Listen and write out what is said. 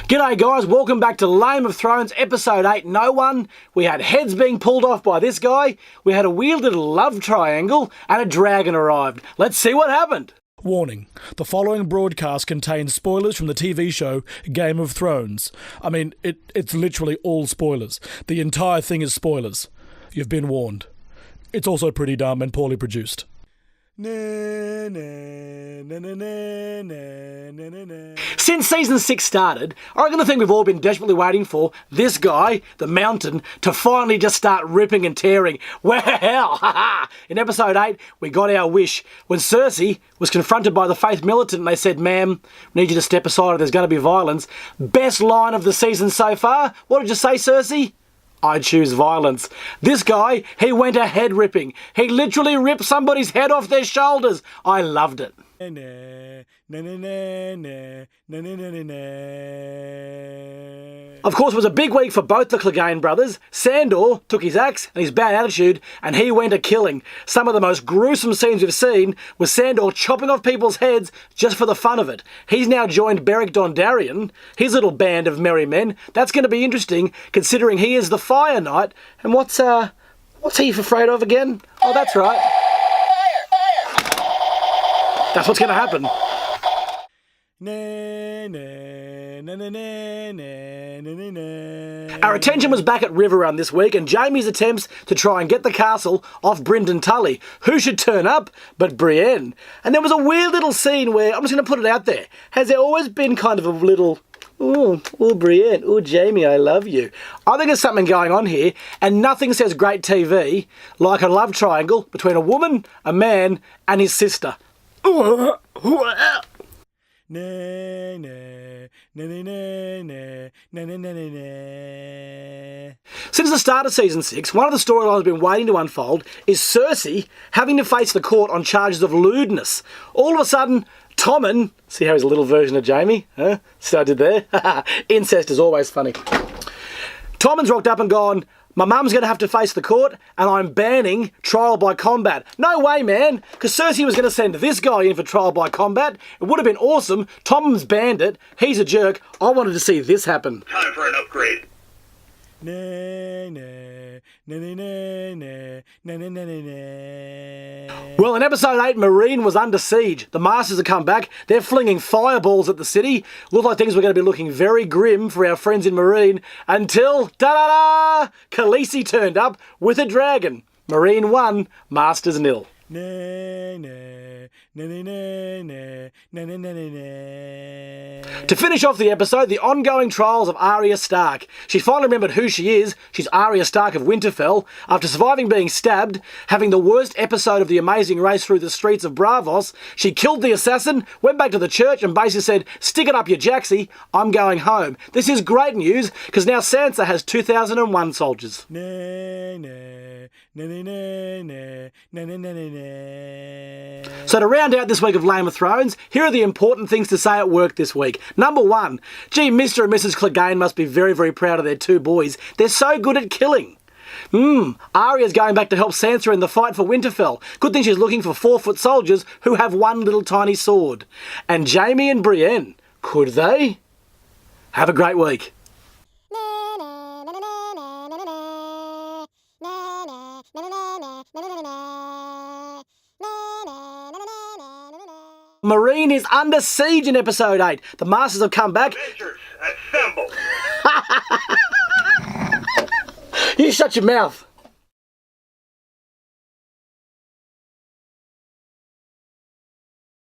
G'day guys, welcome back to Game of Thrones episode 8, No One. We had heads being pulled off by this guy, we had a weird little love triangle, and a dragon arrived. Let's see what happened. Warning, the following broadcast contains spoilers from the TV show Game of Thrones. I mean, it's literally all spoilers. The entire thing is spoilers. You've been warned. It's also pretty dumb and poorly produced. Since season 6 started, I reckon the thing we've all been desperately waiting for, this guy, the Mountain, to finally just start ripping and tearing. Well, in episode 8, we got our wish. When Cersei was confronted by the Faith Militant and they said, "Ma'am, we need you to step aside or there's going to be violence." Best line of the season so far. What did you say, Cersei? "I choose violence." This guy, he went ahead ripping. He literally ripped somebody's head off their shoulders. I loved it. Of course, it was a big week for both the Clegane brothers. Sandor took his axe and his bad attitude and he went a-killing. Some of the most gruesome scenes we've seen was Sandor chopping off people's heads just for the fun of it. He's now joined Beric Dondarrion, his little band of merry men. That's going to be interesting considering he is the Fire Knight. And what's he afraid of again? Oh, that's right. That's what's going to happen. Our attention was back at Riverrun this week and Jaime's attempts to try and get the castle off Brynden Tully. Who should turn up but Brienne? And there was a weird little scene where, I'm just going to put it out there, has there always been kind of a little, "Ooh, Brienne, ooh, Jaime, I love you." I think there's something going on here, and nothing says great TV like a love triangle between a woman, a man, and his sister. Since the start of season 6, one of the storylines I've been waiting to unfold is Cersei having to face the court on charges of lewdness. All of a sudden, Tommen, see how he's a little version of Jaime? Huh? See what I did there? Incest is always funny. Tommen's rocked up and gone, "My mum's going to have to face the court and I'm banning trial by combat." No way, man, because Cersei was going to send this guy in for trial by combat. It would have been awesome. Tommen's banned it. He's a jerk. I wanted to see this happen. Time for an upgrade. Well, in episode 8, Meereen was under siege. The Masters have come back. They're flinging fireballs at the city. Looked like things were going to be looking very grim for our friends in Meereen until, da-da-da, Khaleesi turned up with a dragon. Meereen won, Masters nil. To finish off the episode, the ongoing trials of Arya Stark. She finally remembered who she is. She's Arya Stark of Winterfell. After surviving being stabbed, having the worst episode of the amazing race through the streets of Braavos, she killed the assassin, went back to the church and basically said, "Stick it up, you Jaxie, I'm going home." This is great news because now Sansa has 2001 soldiers. So to round out this week of Game of Thrones, here are the important things to say at work this week. Number 1, gee, Mr. and Mrs. Clegane must be very, very proud of their 2 boys. They're so good at killing. Arya's going back to help Sansa in the fight for Winterfell. Good thing she's looking for 4-foot soldiers who have one little tiny sword. And Jaime and Brienne, could they? Have a great week. Meereen is under siege in episode 8. The Masters have come back. Avengers, assemble! You shut your mouth.